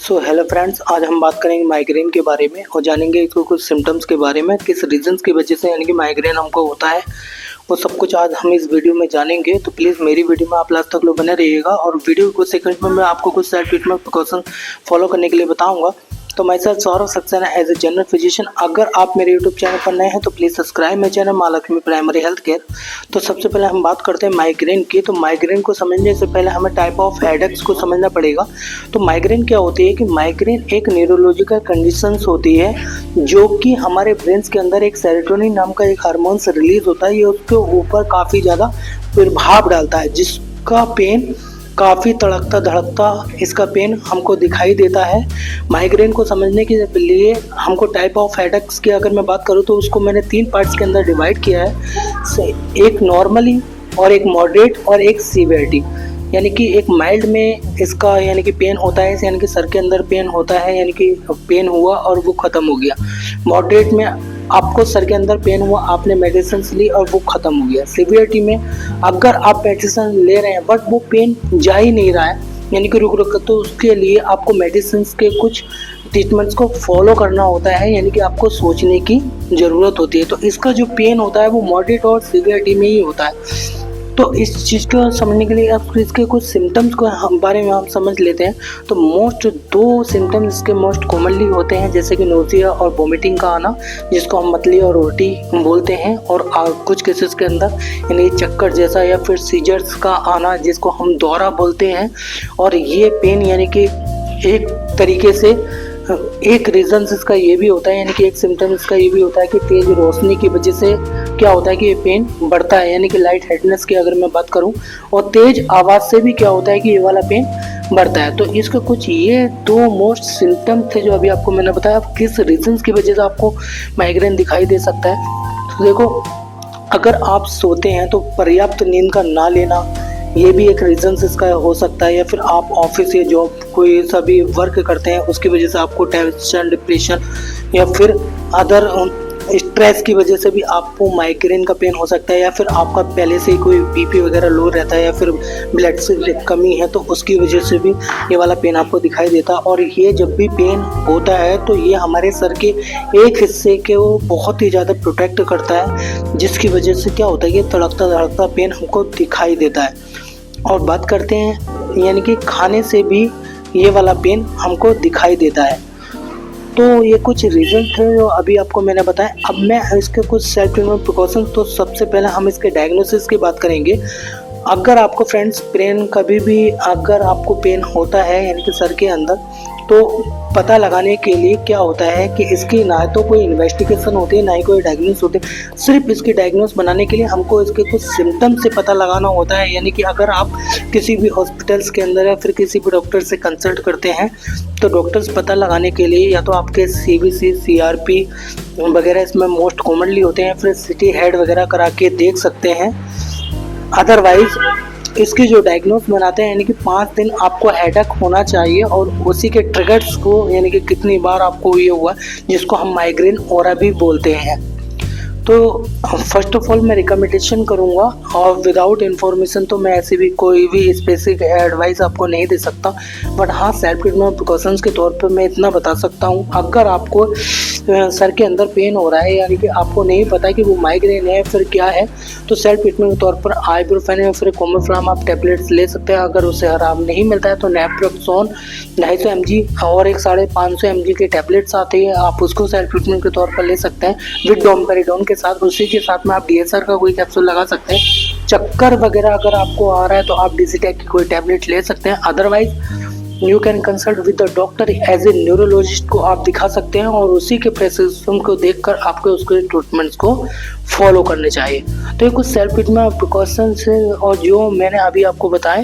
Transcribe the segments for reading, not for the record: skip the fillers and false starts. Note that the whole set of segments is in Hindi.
सो हेलो फ्रेंड्स, आज हम बात करेंगे माइग्रेन के बारे में और जानेंगे इसको कुछ सिम्टम्स के बारे में, किस रीजंस की वजह से यानी कि माइग्रेन हमको होता है। वो सब कुछ आज हम इस वीडियो में जानेंगे। तो प्लीज़ मेरी वीडियो में आप लास्ट तक लोग बने रहिएगा और वीडियो कुछ सेकंड में मैं आपको कुछ सेल्फ ट्रीटमेंट प्रिकॉशन फॉलो करने के लिए बताऊंगा। तो my self Saurabh Saxena as a general physician. अगर आप मेरे यूट्यूब चैनल पर नए हैं तो प्लीज़ सब्सक्राइब मेरे channel Mahalakshmi primary health care. तो सबसे पहले हम बात करते हैं माइग्रेन की। तो माइग्रेन को समझने से पहले हमें टाइप ऑफ हेडेक्स को समझना पड़ेगा। तो माइग्रेन क्या होती है कि माइग्रेन एक न्यूरोलॉजिकल कंडीशंस होती है जो कि हमारे ब्रेन्स के अंदर एक सेरोटोनिन नाम का एक हार्मोन्स रिलीज होता है। ये उसके ऊपर काफ़ी ज़्यादा प्रभाव डालता है, जिसका पेन काफ़ी तड़कता धड़कता इसका पेन हमको दिखाई देता है। माइग्रेन को समझने के लिए हमको टाइप ऑफ हेडेक्स की अगर मैं बात करूँ तो उसको मैंने 3 पार्ट्स के अंदर डिवाइड किया है। एक नॉर्मली और एक मॉडरेट और एक सीवियरिटी। यानी कि एक माइल्ड में इसका यानी कि पेन होता है, यानी कि सर के अंदर पेन होता है, यानी कि पेन हुआ और वो ख़त्म हो गया। मॉडरेट में आपको सर के अंदर पेन हुआ, आपने मेडिसिन ली और वो ख़त्म हो गया। सीवियरिटी में अगर आप मेडिसिन ले रहे हैं बट वो पेन जा ही नहीं रहा है, यानी कि रुक रुक, तो उसके लिए आपको मेडिसिन के कुछ ट्रीटमेंट्स को फॉलो करना होता है, यानी कि आपको सोचने की ज़रूरत होती है। तो इसका जो पेन होता है वो मॉडरेट और सीवियरिटी में ही होता है। तो इस चीज़ को समझने के लिए अब इसके कुछ सिम्टम्स को हम बारे में हम समझ लेते हैं। तो मोस्ट 2 सिम्टम्स इसके मोस्ट कॉमनली होते हैं, जैसे कि नोजिया और वोमिटिंग का आना, जिसको हम मतली और उल्टी बोलते हैं, और कुछ केसेस के अंदर यानी चक्कर जैसा या फिर सीजर्स का आना, जिसको हम दौरा बोलते हैं। और ये पेन यानी कि एक तरीके से एक रीज़न इसका ये भी होता है, यानी कि एक सिम्टम इसका ये भी होता है कि तेज़ रोशनी की वजह से क्या होता है कि ये पेन बढ़ता है, यानी कि लाइट हेडनेस की अगर मैं बात करूं, और तेज़ आवाज़ से भी क्या होता है कि ये वाला पेन बढ़ता है। तो इसके कुछ ये 2 मोस्ट सिम्टम थे जो अभी आपको मैंने बताया। किस रीजंस की वजह से आपको माइग्रेन दिखाई दे सकता है। तो देखो, अगर आप सोते हैं तो पर्याप्त नींद का ना लेना, ये भी एक रीज़न्स इसका हो सकता है। या फिर आप ऑफिस या जॉब कोई सा भी वर्क करते हैं उसकी वजह से आपको टेंशन, डिप्रेशन या फिर अदर स्ट्रेस की वजह से भी आपको माइग्रेन का पेन हो सकता है। या फिर आपका पहले से ही कोई बीपी वगैरह लो रहता है या फिर ब्लड से कमी है तो उसकी वजह से भी ये वाला पेन आपको दिखाई देता है। और ये जब भी पेन होता है तो ये हमारे सर के एक हिस्से के वो बहुत ही ज़्यादा प्रोटेक्ट करता है, जिसकी वजह से क्या होता है कि तड़कता धड़कता पेन हमको दिखाई देता है। और बात करते हैं यानी कि खाने से भी ये वाला पेन हमको दिखाई देता है। तो ये कुछ रीज़न थे जो अभी आपको मैंने बताया। अब मैं इसके कुछ सेल्फ ट्रीटमेंट प्रिकॉशन, तो सबसे पहले हम इसके डायग्नोसिस की बात करेंगे। अगर आपको फ्रेंड्स पेन कभी भी अगर आपको पेन होता है यानी कि सर के अंदर, तो पता लगाने के लिए क्या होता है कि इसकी ना तो कोई इन्वेस्टिगेशन होती है ना ही कोई डायग्नोस होती है। सिर्फ इसकी डायग्नोस बनाने के लिए हमको इसके कुछ सिम्टम्स से पता लगाना होता है। यानी कि अगर आप किसी भी हॉस्पिटल्स के अंदर या फिर किसी भी डॉक्टर से कंसल्ट करते हैं तो डॉक्टर्स पता लगाने के लिए या तो आपके CBC, CRP वगैरह इसमें मोस्ट कॉमनली होते हैं, फिर सिटी हेड वगैरह करा के देख सकते हैं। अदरवाइज इसकी जो डायग्नोस बनाते हैं यानी कि 5 दिन आपको हेडेक होना चाहिए और उसी के ट्रिगर्स को यानी कि कितनी बार आपको ये हुआ, जिसको हम माइग्रेन ऑरा भी बोलते हैं। तो फर्स्ट ऑफ ऑल मैं रिकमेंडेशन करूँगा, और विदाउट इन्फॉर्मेशन तो मैं ऐसे भी कोई भी स्पेसिफिक एडवाइस आपको नहीं दे सकता। बट हाँ, सेल्फ ट्रीटमेंट प्रिकॉशंस के तौर पर मैं इतना बता सकता हूँ, अगर आपको सर के अंदर पेन हो रहा है यानी कि आपको नहीं पता कि वो माइग्रेन है फिर क्या है, तो सेल्फ ट्रीटमेंट के तौर पर आइब्रोफेन या फिर कोमोफ्लाम आप टैबलेट्स ले सकते हैं। अगर उससे आराम नहीं मिलता है तो नेप्रोक्सोन 250 mg और एक 550 mg के टैबलेट्स आते हैं, आप उसको सेल्फ ट्रीटमेंट के तौर पर ले सकते हैं विद डोमपेरिडोन के साथ। उसी के साथ में आप DSR का कोई कैप्सूल लगा सकते हैं। चक्कर वगैरह अगर आपको आ रहा है तो आप डिजिटेक की कोई टैबलेट ले सकते हैं। Otherwise you can consult with the doctor as a neurologist को आप दिखा सकते हैं, और उसी के प्रेस्क्रिप्शन को देखकर आपको उसके ट्रीटमेंट्स को फॉलो करने चाहिए। तो ये कुछ सेल्फ ट्रीटमेंट प्रिकॉशंस है और जो मैंने अभी आपको बताए।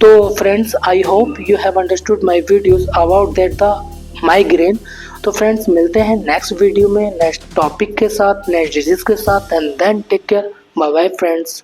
तो friends, I hope you have understood my videos about that the migraine. तो फ्रेंड्स, मिलते हैं नेक्स्ट वीडियो में नेक्स्ट टॉपिक के साथ, नेक्स्ट डिजीज के साथ, and then take care, bye bye friends.